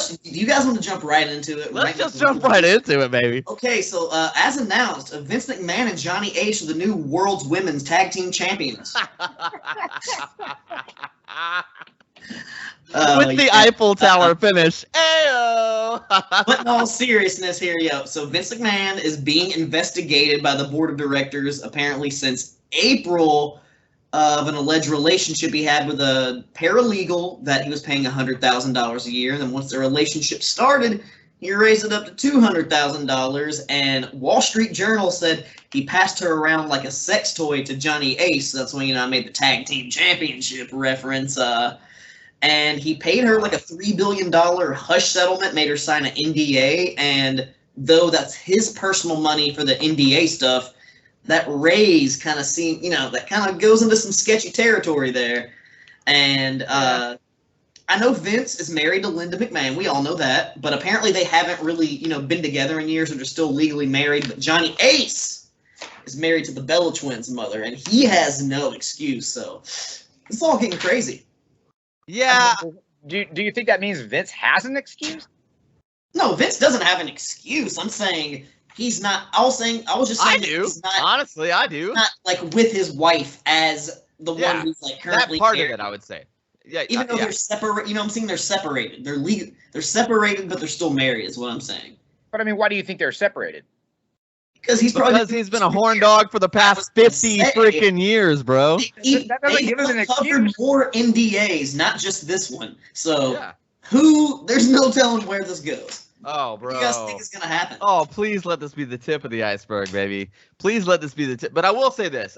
do you guys want to jump right into it? Let's just jump right into it, baby. Okay, so as announced, Vince McMahon and Johnny Ace are the new World's Women's Tag Team Champions. With the Eiffel Tower finish. Ayo! But in all seriousness here, so Vince McMahon is being investigated by the board of directors apparently since April of an alleged relationship he had with a paralegal that he was paying $100,000 a year. And then once the relationship started, he raised it up to $200,000. And Wall Street Journal said he passed her around like a sex toy to Johnny Ace. So that's when, I made the tag team championship reference. And he paid her like a $3 billion hush settlement, made her sign an NDA. And though that's his personal money for the NDA stuff, that raise kind of seemed, that kind of goes into some sketchy territory there. And I know Vince is married to Linda McMahon. We all know that. But apparently they haven't really, been together in years, and they're still legally married. But Johnny Ace is married to the Bella twins' mother, and he has no excuse. So it's all getting crazy. Yeah. Do you think that means Vince has an excuse? No, Vince doesn't have an excuse. I'm saying he's not. I was just saying I do. He's not, honestly, I do. Not like with his wife as the one who's like currently that part married. of it, I would say. Yeah, even though they're separate, I'm saying they're separated. They're separated, but they're still married. Is what I'm saying. But I mean, why do you think they're separated? Because he's been a horn dog for the past 50 freaking years, bro. That doesn't give him an excuse. More NDAs, not just this one. So there's no telling where this goes. Oh, bro. What do you guys think is gonna happen? Oh, please let this be the tip of the iceberg, baby. Please let this be the tip. But I will say this.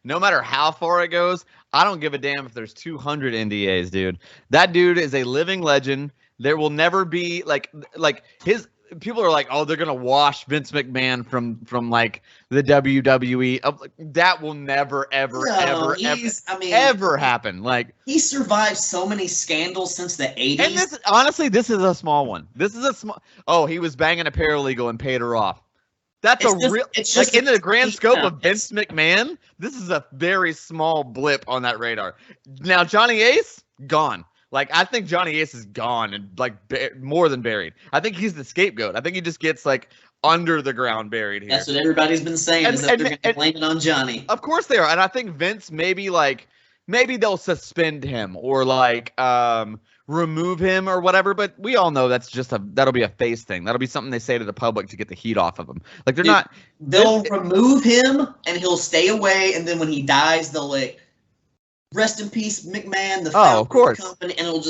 No matter how far it goes, I don't give a damn if there's 200 NDAs, dude. That dude is a living legend. There will never be like his. People are like, oh, they're gonna wash Vince McMahon from like the WWE. That will never, ever happen. Like, he survived so many scandals since the 80s. And this is a small one. Oh, he was banging a paralegal and paid her off. That's in the grand scope of Vince McMahon, this is a very small blip on that radar. Now, Johnny Ace, gone. Like, I think Johnny Ace is gone and, more than buried. I think he's the scapegoat. I think he just gets, under the ground buried here. That's what everybody's been saying, is that they're going to blame it on Johnny. Of course they are. And I think Vince maybe they'll suspend him or, remove him or whatever. But we all know that'll be a face thing. That'll be something they say to the public to get the heat off of him. They'll remove him, and he'll stay away, and then when he dies, they'll, rest in peace, McMahon, the founder of the company, and it'll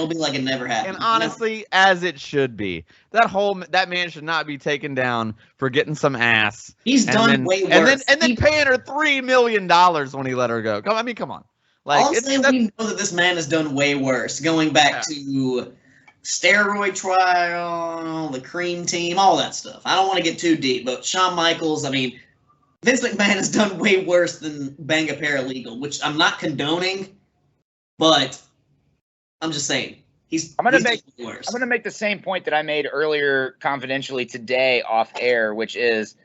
be like it never happened. And honestly, as it should be. That man should not be taken down for getting some ass. He's done way worse. And then paying her $3 million when he let her go. Come on. I'll say we know that this man has done way worse. Going back to steroid trial, the Cream Team, all that stuff. I don't want to get too deep, but Shawn Michaels, Vince McMahon has done way worse than bang a paralegal, which I'm not condoning, but I'm just saying I'm gonna make the same point that I made earlier confidentially today off air, which is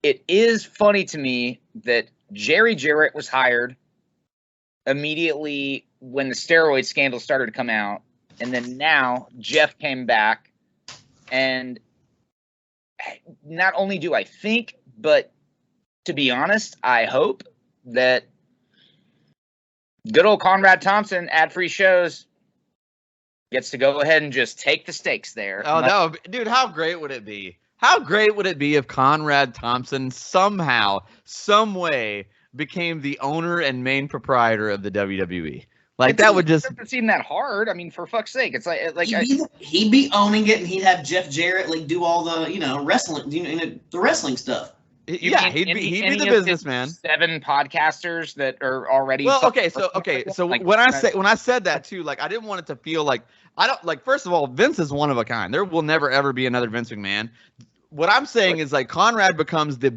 it is funny to me that Jerry Jarrett was hired immediately when the steroid scandal started to come out, and then now Jeff came back, and not only do I think, but to be honest, I hope that good old Conrad Thompson, ad-free shows, gets to go ahead and just take the stakes there. Oh, no. Dude, how great would it be? How great would it be if Conrad Thompson somehow, some way, became the owner and main proprietor of the WWE? That would just... It doesn't seem that hard. For fuck's sake. It's he'd be owning it, and he'd have Jeff Jarrett, do all the, wrestling, the wrestling stuff. He'd be the businessman. 7 podcasters that are already. Well, so when I said that too, I didn't want it to feel I don't first of all, Vince is one of a kind. There will never ever be another Vince McMahon. What I'm saying is Conrad becomes the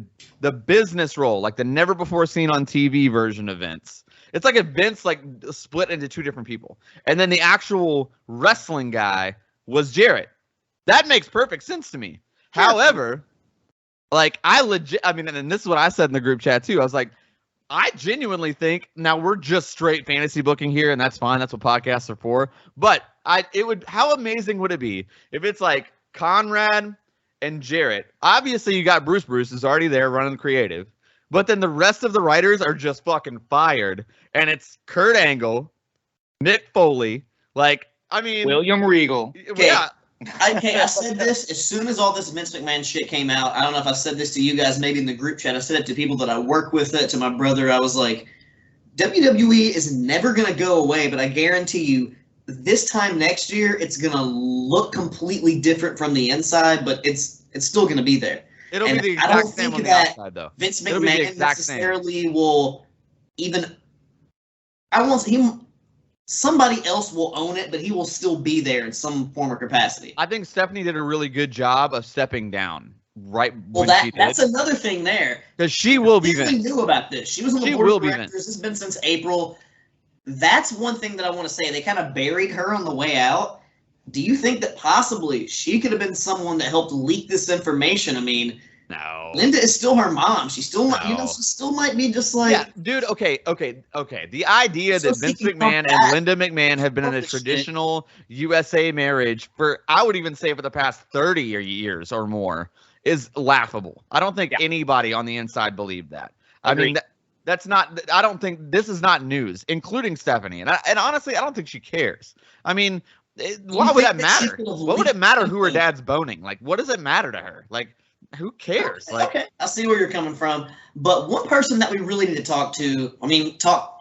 business role, the never before seen on TV version of Vince. It's like a Vince split into 2 different people, and then the actual wrestling guy was Jarrett. That makes perfect sense to me. Sure. However. And this is what I said in the group chat too. I was like, I genuinely think, now we're just straight fantasy booking here, and that's fine. That's what podcasts are for. But how amazing would it be if it's like Conrad and Jarrett? Obviously, you got Bruce is already there running the creative. But then the rest of the writers are just fucking fired. And it's Kurt Angle, Mick Foley, William Regal. Yeah. I said this as soon as all this Vince McMahon shit came out. I don't know if I said this to you guys, maybe in the group chat. I said it to people that I work with, to my brother. I was like, WWE is never going to go away, but I guarantee you, this time next year, it's going to look completely different from the inside, but it's still going to be there. It'll be the exact same on the outside, though. Vince McMahon necessarily will even. I won't. Somebody else will own it, but he will still be there in some form or capacity. I think Stephanie did a really good job of stepping down that's another thing there. Because she will be Vince. Knew about this. She was on the board of directors. This has been since April. That's one thing that I want to say. They kind of buried her on the way out. Do you think that possibly she could have been someone that helped leak this information? I mean, no. Linda is still her mom. She still might, she still might be just like. Yeah, dude. Okay. The idea that Vince McMahon and Linda McMahon have been in a traditional USA marriage for, I would even say, for the past 30 years or more, is laughable. I don't think anybody on the inside believed that. I mean, that's not. I don't think this is not news, including Stephanie. And honestly, I don't think she cares. I mean, why would that matter? What would it matter who her dad's boning? Like, what does it matter to her? Like, who cares? Okay, I see where you're coming from. But one person that we really need to talk to,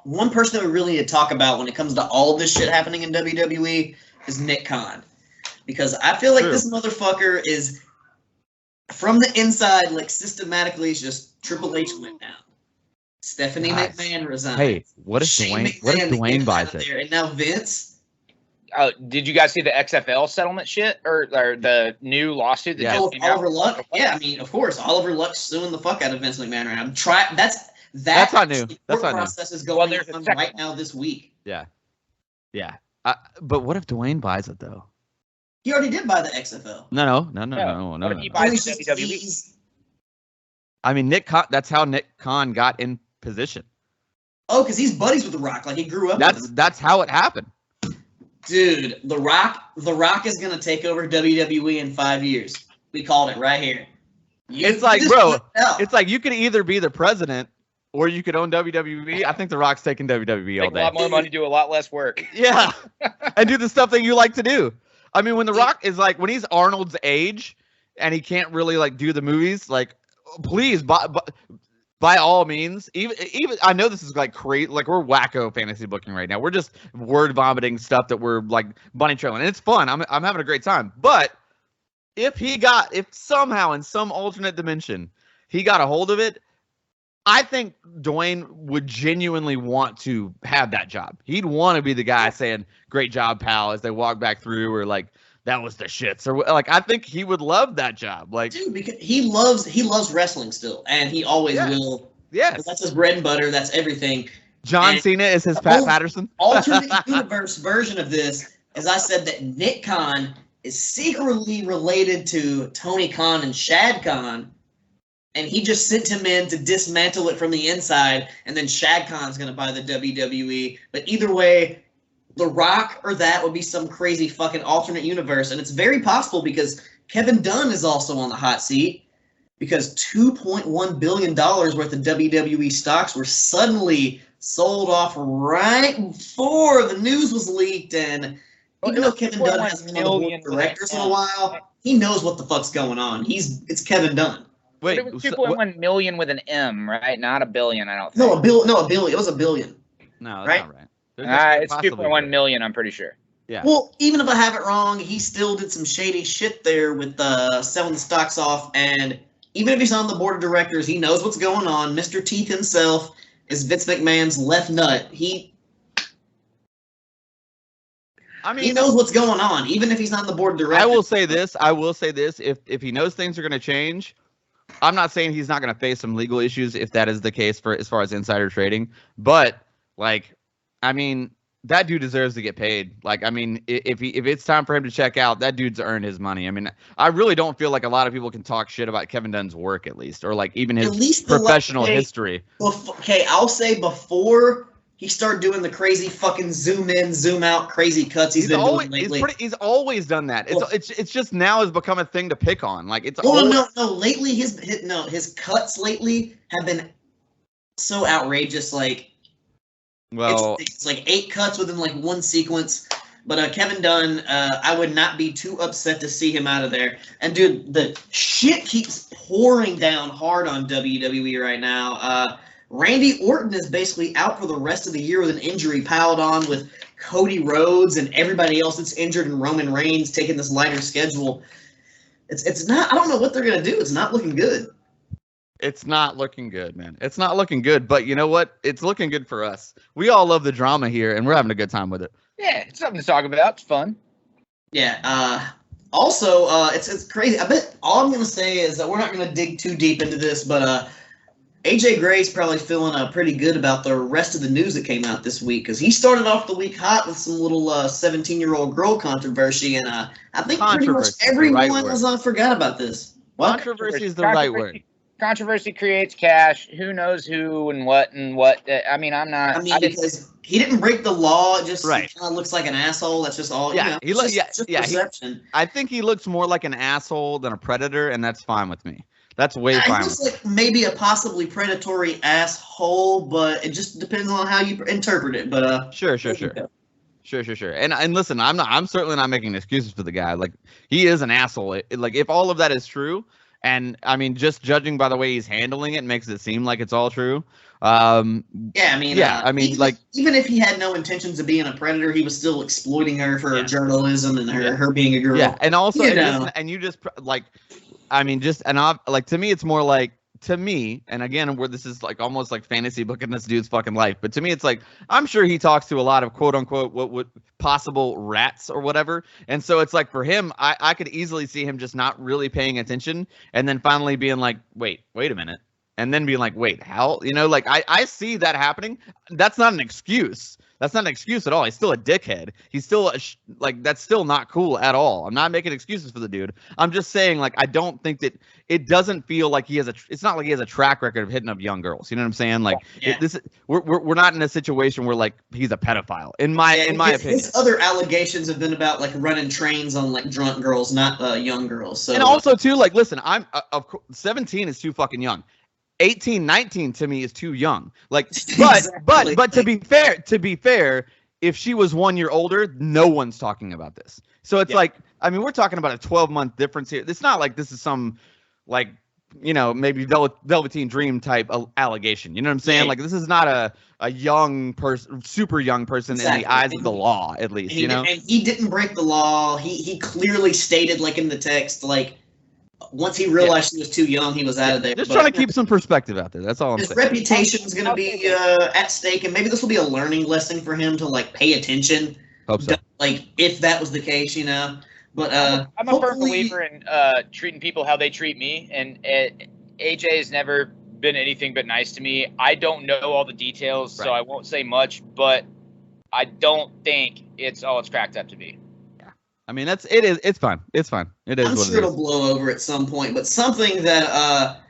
one person that we really need to talk about when it comes to all of this shit happening in WWE is Nick Khan. Because I feel like this motherfucker is, from the inside, like, systematically, it's just Triple H went down. Stephanie McMahon resigned. Hey, what if Dwayne buys it? And now Vince. Did you guys see the XFL settlement shit or the new lawsuit that just came Oliver out? Luck? Yeah, I mean, of course, Oliver Luck's suing the fuck out of Vince McMahon right now. That's not new. That's not new. Process is going on right now this week. Yeah. But what if Dwayne buys it though? He already did buy the XFL. No. What if he buys WWE? I mean, Nick Khan. That's how Nick Khan got in position. Oh, because he's buddies with The Rock. Like, he grew up. That's how it happened. Dude, The Rock is gonna take over WWE in 5 years. We called it right here. It's like, bro, it's like you could either be the president or you could own WWE. I think The Rock's taking WWE all day. A lot more money, do a lot less work. Yeah, and do the stuff that you like to do. I mean, when The Rock is like, when he's Arnold's age and he can't really like do the movies, like, please, by all means, even I know this is like crazy, like we're wacko fantasy booking right now. We're just word vomiting stuff that we're like bunny trailing, and it's fun. I'm having a great time. But if somehow in some alternate dimension he got a hold of it, I think Dwayne would genuinely want to have that job. He'd want to be the guy saying, "Great job, pal," as they walk back through, or like, "That was the shits," or like, I think he would love that job. Like, dude, because he loves wrestling still, and he always will. Yes, that's his bread and butter. That's everything. John Cena is his Pat Patterson. Alternate universe version of this, as I said, that Nick Khan is secretly related to Tony Khan and Shad Khan, and he just sent him in to dismantle it from the inside, and then Shad Khan's going to buy the WWE. But either way, The Rock or that would be some crazy fucking alternate universe, and it's very possible because Kevin Dunn is also on the hot seat because $2.1 billion worth of WWE stocks were suddenly sold off right before the news was leaked, and even though Kevin Dunn hasn't been on the board of directors in a while, he knows what the fuck's going on. It's Kevin Dunn. Wait, it was 2.1 million with an M, right? Not a billion, I don't think. No, a billion. It was a billion. No, that's not right. It's 2.1 million, I'm pretty sure. Yeah. Well, even if I have it wrong, he still did some shady shit there with selling the stocks off, and even if he's on the board of directors, he knows what's going on. Mr. Teeth himself is Vince McMahon's left nut. He knows what's going on, even if he's not on the board of directors. I will say this. If he knows things are going to change, I'm not saying he's not going to face some legal issues if that is the case for as far as insider trading. But, like, I mean, that dude deserves to get paid. Like, I mean, if it's time for him to check out, that dude's earned his money. I mean, I really don't feel like a lot of people can talk shit about Kevin Dunn's work, at least, or like even his professional history. Okay, I'll say before he started doing the crazy fucking zoom in, zoom out, crazy cuts he's been doing lately. He's always done that. It's just now has become a thing to pick on. Like it's no. Lately, his cuts lately have been so outrageous. Like. Well, it's like 8 cuts within like one sequence, but Kevin Dunn, I would not be too upset to see him out of there. And dude, the shit keeps pouring down hard on WWE right now. Randy Orton is basically out for the rest of the year with an injury piled on with Cody Rhodes and everybody else that's injured, and Roman Reigns taking this lighter schedule. It's not. I don't know what they're gonna do. It's not looking good. It's not looking good, man. It's not looking good, but you know what? It's looking good for us. We all love the drama here, and we're having a good time with it. Yeah, it's something to talk about. It's fun. Yeah. Also, it's crazy. I bet all I'm going to say is that we're not going to dig too deep into this, but AJ Gray's probably feeling pretty good about the rest of the news that came out this week, because he started off the week hot with some little 17-year-old girl controversy, and I think pretty much everyone forgot about this. What? Controversy is the right word. Controversy creates cash. Who knows who and what and what? I mean, because he didn't break the law. Just right. He kind of looks like an asshole. That's just all. Yeah, you know, just perception. I think he looks more like an asshole than a predator, and that's fine with me. That's way fine. He's like maybe a possibly predatory asshole, but it just depends on how you interpret it. But Sure. And listen, I'm certainly not making excuses for the guy. Like, he is an asshole. Like, if all of that is true. And I mean, just judging by the way he's handling it makes it seem like it's all true. Even if he had no intentions of being a predator, he was still exploiting her for her journalism and her being a girl. Yeah, and also, to me, it's more like, and again, where this is like almost like fantasy booking this dude's fucking life, but to me, it's like, I'm sure he talks to a lot of quote unquote what would possible rats or whatever, and so it's like for him, I could easily see him just not really paying attention, and then finally being like, wait a minute, and then being like, wait, how? You know, like I see that happening. That's not an excuse. That's not an excuse at all. He's still a dickhead. He's still that's still not cool at all. I'm not making excuses for the dude. I'm just saying, like, I don't think that it doesn't feel like it's not like he has a track record of hitting up young girls. You know what I'm saying? Like, we're not in a situation where like he's a pedophile. In my opinion, his other allegations have been about like running trains on like drunk girls, not young girls. So, and also too, like, listen, I'm 17 is too fucking young. 18, 19 to me is too young. Like, but to be fair, if she was 1 year older, no one's talking about this. So it's like, I mean, we're talking about a 12-month difference here. It's not like this is some, like, you know, maybe Velveteen Dream type allegation. You know what I'm saying? Like, this is not a young person, super young person in the eyes of the law, at least. You know, and he didn't break the law. He clearly stated, like in the text, like, once he realized he was too young, he was out of there. Just trying to keep some perspective out there. That's all I'm saying. His reputation is going to be at stake, and maybe this will be a learning lesson for him to like pay attention. Hope so. Like, if that was the case, you know. But I'm a firm believer in treating people how they treat me, and AJ has never been anything but nice to me. I don't know all the details, so I won't say much, but I don't think it's all it's cracked up to be. I mean, it's fine. It's fine. It is. I'm sure it'll blow over at some point, but something that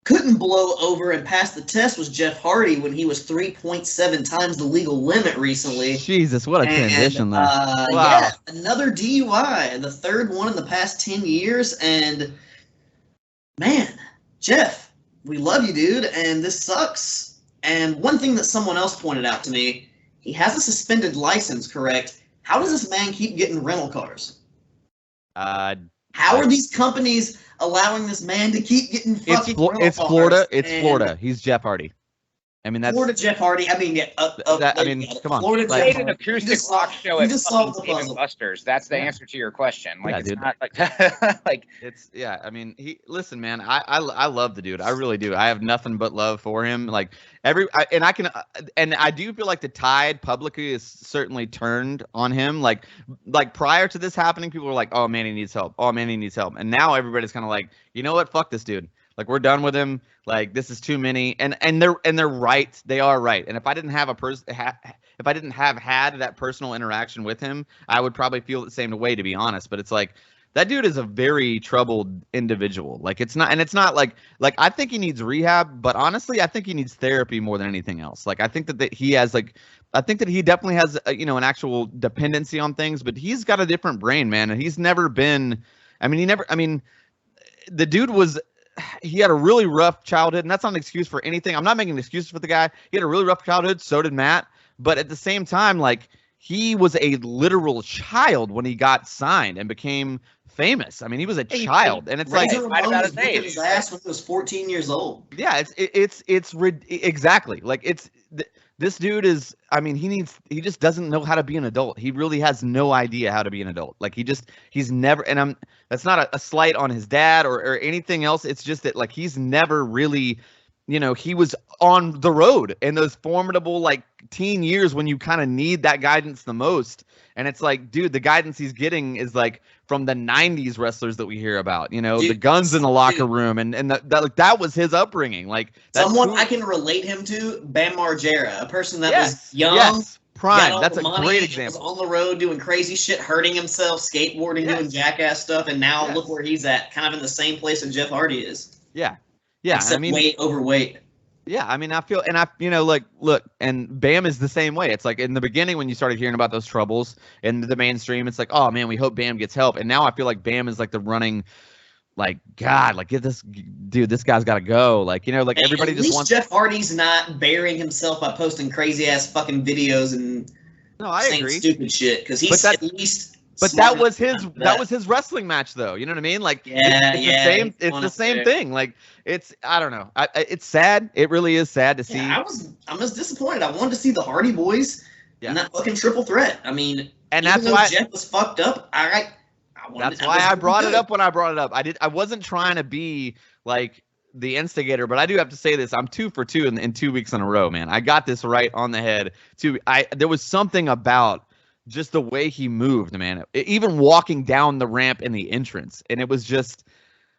couldn't blow over and pass the test was Jeff Hardy when he was 3.7 times the legal limit recently. Jesus, what a transition, though. Wow. Yeah, another DUI, the third one in the past 10 years, and man, Jeff, we love you, dude, and this sucks. And one thing that someone else pointed out to me, he has a suspended license, correct? How does this man keep getting rental cars? How are these companies allowing this man to keep getting fucking rental cars? It's Florida. It's Florida. He's Jeff Hardy. I mean, that's Florida Jeff Hardy. I mean, come on. Florida Jeff Hardy. An acoustic rock show at fucking Busters. That's the answer to your question. Like, it's not like like it's I mean, listen, man. I love the dude. I really do. I have nothing but love for him. Like I do feel like the tide publicly is certainly turned on him. Like prior to this happening, people were like, "Oh man, he needs help. Oh man, he needs help." And now everybody's kind of like, you know what? Fuck this dude. Like we're done with him. Like this is too many. And they're right. They are right. And if I didn't have if I didn't have had that personal interaction with him, I would probably feel the same way, to be honest. But it's like that dude is a very troubled individual. Like it's not like I think he needs rehab, but honestly, I think he needs therapy more than anything else. Like I think that he has I think that he definitely has an actual dependency on things, but he's got a different brain, man, and he's never been. The dude he had a really rough childhood, and that's not an excuse for anything. I'm not making excuses for the guy. He had a really rough childhood. So did Matt. But at the same time, like he was a literal child when he got signed and became famous. I mean, he was a child, and it's like right about his age. His ass when he was 14 years old. Yeah, it's exactly like this dude is. I mean, he just doesn't know how to be an adult. He really has no idea how to be an adult. Like he's never. And that's not a slight on his dad or anything else. It's just that like he's never really. He was on the road in those formidable like teen years when you kind of need that guidance the most. And it's like, dude, the guidance he's getting is like from the 90s wrestlers that we hear about, dude, the guns in the locker room. And that was his upbringing. Like someone I can relate him to, Bam Margera, a person that was young. Yes. Prime. That's a great example. Was on the road doing crazy shit, hurting himself, skateboarding, doing jackass stuff. And now look where he's at, kind of in the same place that Jeff Hardy is. Yeah. Yeah, except way overweight. Yeah, I mean, look, and Bam is the same way. It's like in the beginning when you started hearing about those troubles in the mainstream, it's like, oh man, we hope Bam gets help. And now I feel like Bam is like the running, like God, like get this dude, this guy's got to go. Like like everybody just wants. Jeff Hardy's not burying himself by posting crazy ass fucking videos and saying stupid shit because he's at least. But that was his wrestling match, though. You know what I mean? Like, it's the same thing. Like, I don't know. It's sad. It really is sad to see. I was disappointed. I wanted to see the Hardy Boys in that fucking triple threat. I mean, and that's why Jeff was fucked up. That's why I brought it up when I brought it up. I wasn't trying to be like the instigator, but I do have to say this. I'm 2 for 2 in 2 weeks in a row, man. I got this right on the head. There was something about just the way he moved, man. Even walking down the ramp in the entrance, and it was just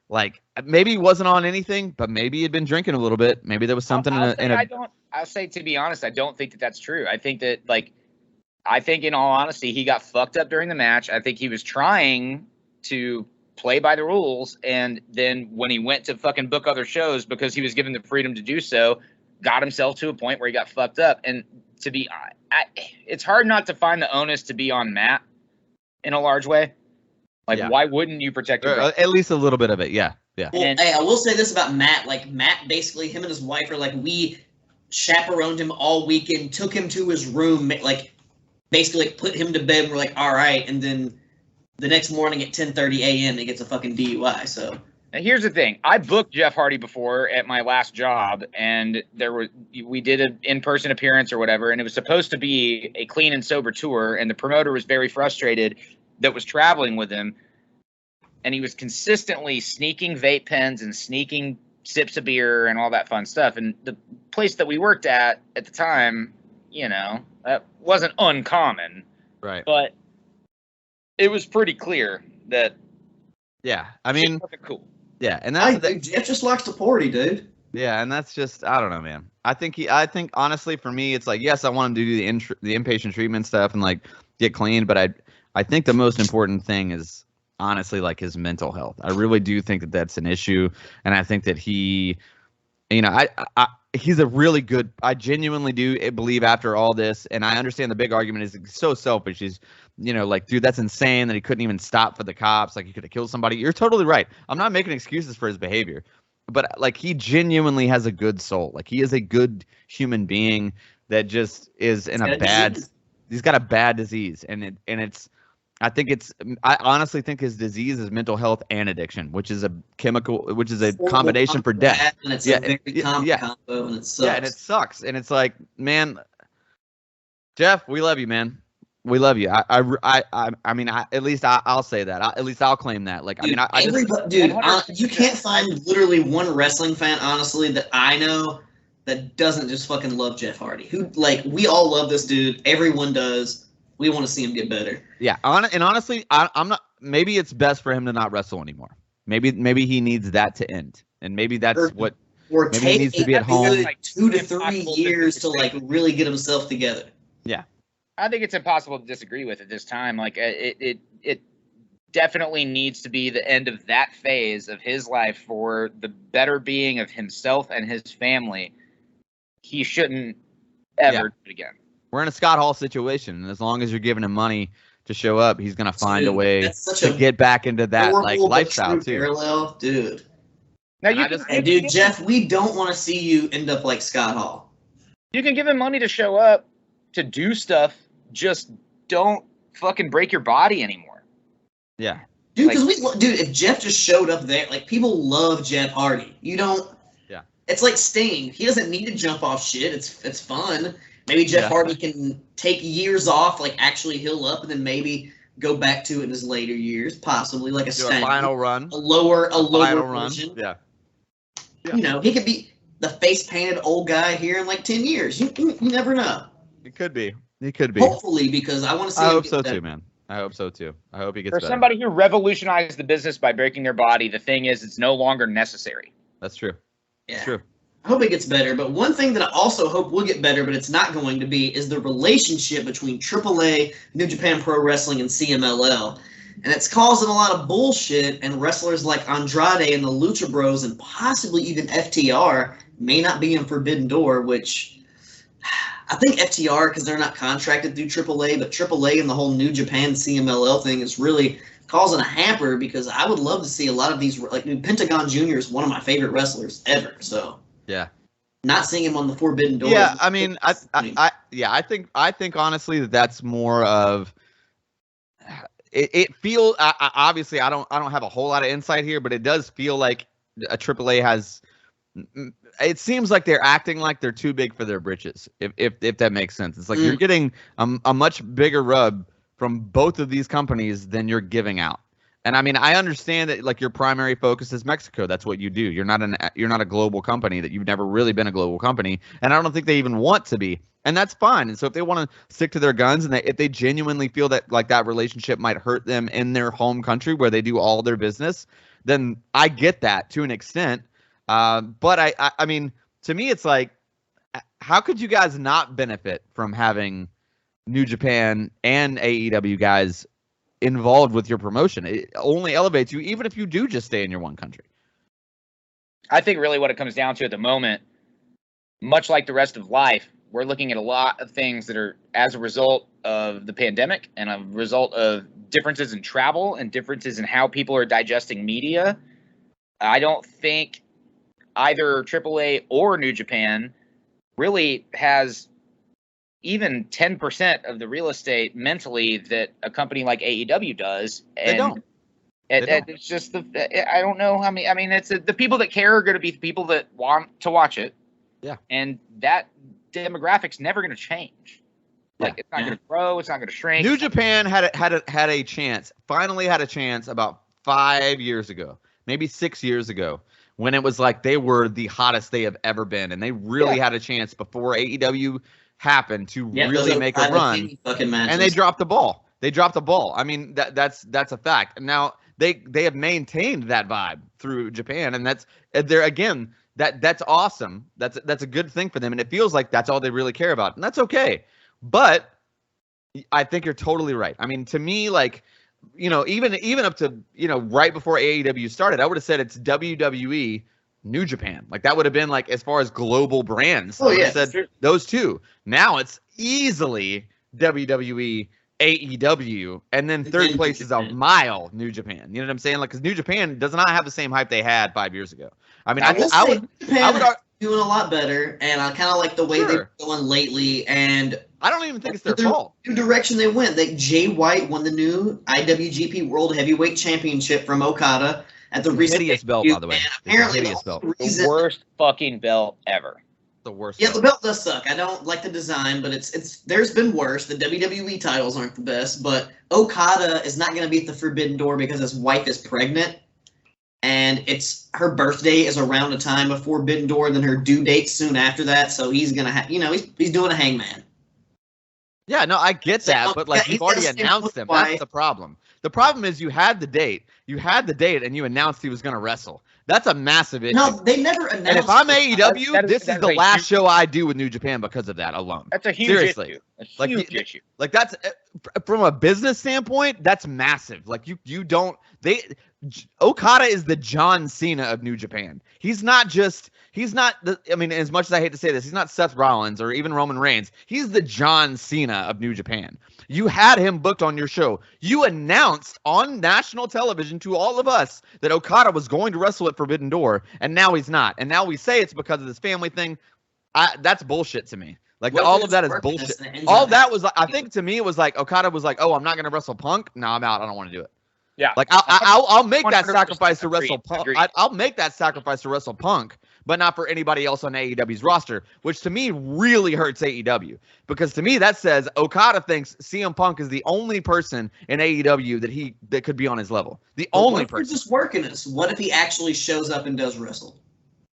like maybe he wasn't on anything, but maybe he'd been drinking a little bit. Maybe there was something. I'll say, to be honest, I don't think that that's true. I think that I think in all honesty, he got fucked up during the match. I think he was trying to play by the rules, and then when he went to fucking book other shows because he was given the freedom to do so, got himself to a point where he got fucked up. And it's hard not to find the onus to be on Matt in a large way. Why wouldn't you protect your brother? At least a little bit of it, yeah. Well, hey, I will say this about Matt. Like, Matt, basically, him and his wife are like, we chaperoned him all weekend, took him to his room, like, basically like, put him to bed, and we're like, all right. And then the next morning at 10:30 a.m., he gets a fucking DUI, so... Now, here's the thing. I booked Jeff Hardy before at my last job, and we did an in-person appearance or whatever, and it was supposed to be a clean and sober tour, and the promoter was very frustrated that was traveling with him, and he was consistently sneaking vape pens and sneaking sips of beer and all that fun stuff. And the place that we worked at the time, that wasn't uncommon. Right. But it was pretty clear that I mean, wasn't cool. Yeah, and Jeff just likes to party, dude. Yeah, and that's just, I don't know, man. I think honestly for me, it's like, yes, I want him to do the inpatient treatment stuff and like get clean, but I think the most important thing is honestly like his mental health. I really do think that that's an issue, and I think that he, he's a really good. I genuinely do believe after all this, and I understand the big argument is so selfish. He's like, dude, that's insane that he couldn't even stop for the cops. Like, he could have killed somebody. You're totally right. I'm not making excuses for his behavior, but like, he genuinely has a good soul. Like, he is a good human being that just is in a bad. He's got a bad disease, and it's. I honestly think his disease is mental health and addiction, which is a combination for death. And it's a very combo, and it sucks. Yeah, and it sucks. And it's like, man, Jeff, we love you, man. We love you. I mean, at least I'll say that. At least I'll claim that. Like, dude, you can't find literally one wrestling fan, honestly, that I know that doesn't just fucking love Jeff Hardy. Who, like, we all love this dude. Everyone does. We want to see him get better. Yeah, and honestly, I'm not. Maybe it's best for him to not wrestle anymore. Maybe he needs that to end, and maybe that's what. Or maybe he needs to be at home. Like 2 to 3 years to like really get himself together. Yeah, I think it's impossible to disagree with at this time. Like it definitely needs to be the end of that phase of his life for the better being of himself and his family. He shouldn't ever do it again. We're in a Scott Hall situation, and as long as you're giving him money to show up, he's gonna find a way to get back into that like lifestyle too. Parallel, dude. Now dude, Jeff, we don't want to see you end up like Scott Hall. You can give him money to show up, to do stuff. Just don't fucking break your body anymore. Yeah, dude. Because if Jeff just showed up there, like people love Jeff Hardy. You don't. Yeah. It's like Sting. He doesn't need to jump off shit. It's fun. Maybe Jeff Hardy can take years off, like actually heal up, and then maybe go back to it in his later years, possibly like a final run, a lower final version. Run. Yeah. You know, he could be the face-painted old guy here in like 10 years. You never know. It could be. He could be. Hopefully, because I want to see. I hope so too, man. I hope so too. I hope he gets better. For somebody who revolutionized the business by breaking their body, the thing is, it's no longer necessary. That's true. Yeah. That's true. I hope it gets better. But one thing that I also hope will get better, but it's not going to be, is the relationship between AAA, New Japan Pro Wrestling, and CMLL. And it's causing a lot of bullshit, and wrestlers like Andrade and the Lucha Bros and possibly even FTR may not be in Forbidden Door, which I think FTR, because they're not contracted through AAA, but AAA and the whole New Japan CMLL thing is really causing a hamper, because I would love to see a lot of these, like Pentagon Jr. is one of my favorite wrestlers ever, so yeah. Not seeing him on the Forbidden Door. Yeah, I mean, I think honestly that's more of it feels obviously I don't have a whole lot of insight here, but it does feel like a AAA has. It seems like they're acting like they're too big for their britches. If that makes sense, it's like you're getting a much bigger rub from both of these companies than you're giving out. And I mean, I understand that like your primary focus is Mexico. That's what you do. You're not a global company. That you've never really been a global company, and I don't think they even want to be. And that's fine. And so if they want to stick to their guns, and if they genuinely feel that like that relationship might hurt them in their home country where they do all their business, then I get that to an extent. But I mean, to me, it's like, how could you guys not benefit from having New Japan and AEW guys involved with your promotion? It only elevates you, even if you do just stay in your one country. I think really what it comes down to at the moment, much like the rest of life, we're looking at a lot of things that are as a result of the pandemic and a result of differences in travel and differences in how people are digesting media. I don't think either AAA or New Japan really has even 10% of the real estate mentally that a company like AEW does. And they don't. It's just I don't know how many. I mean, it's the people that care are going to be the people that want to watch it. Yeah. And that demographic's never going to change. Like it's not going to grow. It's not going to shrink. New Japan had a chance. Finally had a chance about 5 years ago, maybe 6 years ago, when it was like they were the hottest they have ever been, and they really had a chance before AEW happened to really make a run, and they dropped the ball. I mean, that's a fact. And now they have maintained that vibe through Japan, and they're again that's awesome. That's a good thing for them, and it feels like that's all they really care about, and that's okay. But I think you're totally right. I mean, to me, like, you know, even up to, you know, right before AEW started, I would have said it's WWE, New Japan. Like that would have been like, as far as global brands, I would have said those two. Now it's easily WWE, AEW, and then third place is a mile New Japan. You know what I'm saying? Like, because New Japan does not have the same hype they had 5 years ago. I mean, I would doing a lot better, and I kind of like the way they're going lately. And I don't even think it's their fault. New direction they went. Jay White won the new IWGP World Heavyweight Championship from Okada at the recent hideous belt, by the way. Apparently, the worst fucking belt ever. The worst. Yeah, the belt does suck. I don't like the design, but it's there's been worse. The WWE titles aren't the best, but Okada is not going to be at the Forbidden Door because his wife is pregnant, and her birthday is around the time of Forbidden Door, and then her due date soon after that. So he's gonna have, he's doing a hangman. Yeah, no, I get that, but like you've already announced him. That's the problem. The problem is you had the date. You had the date, and you announced he was going to wrestle. That's a massive issue. No, they never announced. And if I'm AEW, this is the last show I do with New Japan because of that alone. That's a huge issue. A huge issue. Like that's from a business standpoint, that's massive. Like you don't. Okada is the John Cena of New Japan. He's not. I mean, as much as I hate to say this, he's not Seth Rollins or even Roman Reigns. He's the John Cena of New Japan. You had him booked on your show. You announced on national television to all of us that Okada was going to wrestle at Forbidden Door, and now he's not. And now we say it's because of this family thing. That's bullshit to me. Like all of that is bullshit. All that was, I think, to me, it was like Okada was like, "Oh, I'm not going to wrestle Punk. No, I'm out. I don't want to do it." Yeah. Like I'll make that sacrifice to wrestle Punk. I'll make that sacrifice to wrestle Punk, but not for anybody else on AEW's roster, which to me really hurts AEW. Because to me that says Okada thinks CM Punk is the only person in AEW that could be on his level. The only person. We're just working this. What if he actually shows up and does wrestle?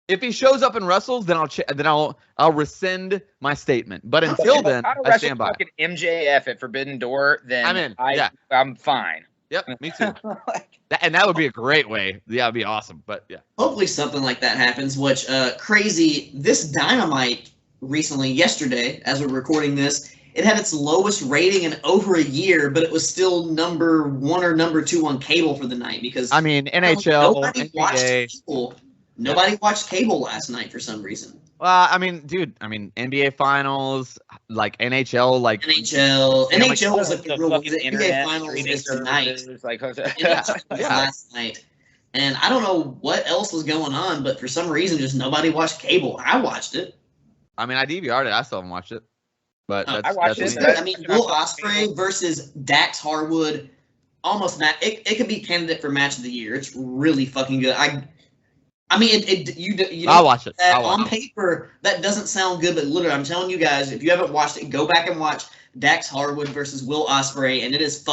If he shows up and wrestles, then I'll rescind my statement. But until then, I stand by. MJF at Forbidden Door, then I'm in. I'm fine. Yep, me too. And that would be a great way. Yeah, it'd be awesome. But yeah. Hopefully something like that happens, which crazy. This Dynamite recently, yesterday, as we're recording this, it had its lowest rating in over a year, but it was still number 1 or number 2 on cable for the night because I mean NHL, nobody watched cable last night for some reason. Well, I mean, dude, NBA Finals, like NHL, NHL was like the real NBA Finals is tonight. Last night, and I don't know what else was going on, but for some reason, just nobody watched cable. I watched it. I mean, I DVR'd it. I still haven't watched it, but I watched it. I mean, Will Ospreay versus Dax Harwood, almost it could be candidate for match of the year. It's really fucking good. I mean, I'll watch it. On paper, that doesn't sound good, but literally, I'm telling you guys, if you haven't watched it, go back and watch Dax Harwood versus Will Ospreay, and it's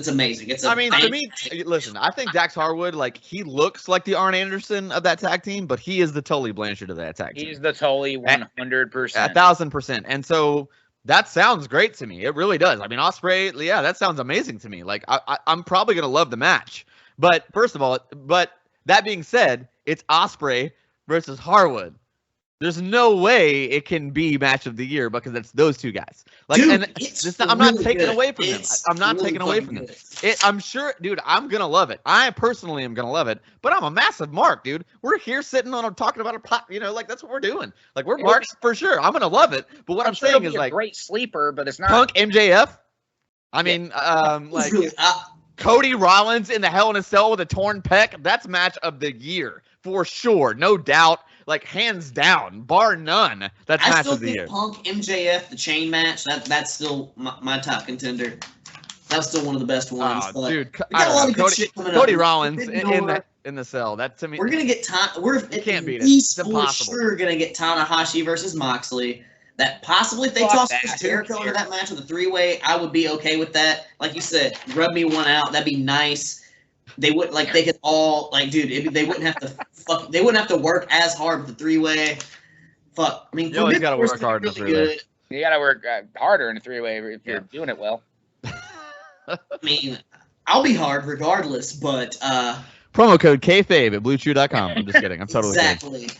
amazing. To me, listen, I think Dax Harwood, like, he looks like the Arn Anderson of that tag team, but he is the Tully Blanchard of that tag team. He's the Tully 100%. 1,000%. And so that sounds great to me. It really does. I mean, Ospreay, yeah, that sounds amazing to me. Like, I'm probably going to love the match. But first of all, that being said, it's Ospreay versus Harwood. There's no way it can be match of the year because it's those two guys. Like, dude, and I'm not taking away from them. I'm not taking away from them. I'm sure, dude, I'm gonna love it. I personally am gonna love it. But I'm a massive Mark, dude. We're here sitting on talking about a pot. Like that's what we're doing. Like we're Marks for sure. I'm gonna love it. But what I'm saying is, like, a great sleeper, but it's not Punk MJF. I mean, like. Cody Rollins in the Hell in a Cell with a torn pec. That's match of the year for sure, no doubt. Like hands down, bar none. That's match of the year. Punk MJF the chain match. That's still my top contender. That's still one of the best ones. Oh, dude, got a lot of good shit coming Cody Rollins in the cell. That to me, we're gonna get can't beat it. It's impossible. We're gonna get Tanahashi versus Moxley. That possibly if they toss Chris Jericho into that match with a 3-way, I would be okay with that. Like you said, rub me one out. That'd be nice. They would they could all dude. They wouldn't have to They wouldn't have to work as hard with the 3-way. Fuck. I mean, you always gotta work hard in a 3-way. You gotta work harder in a 3-way if you're doing it well. I mean, I'll be hard regardless, but promo code Kayfabe at BlueChew.com. I'm just kidding. I'm totally kidding.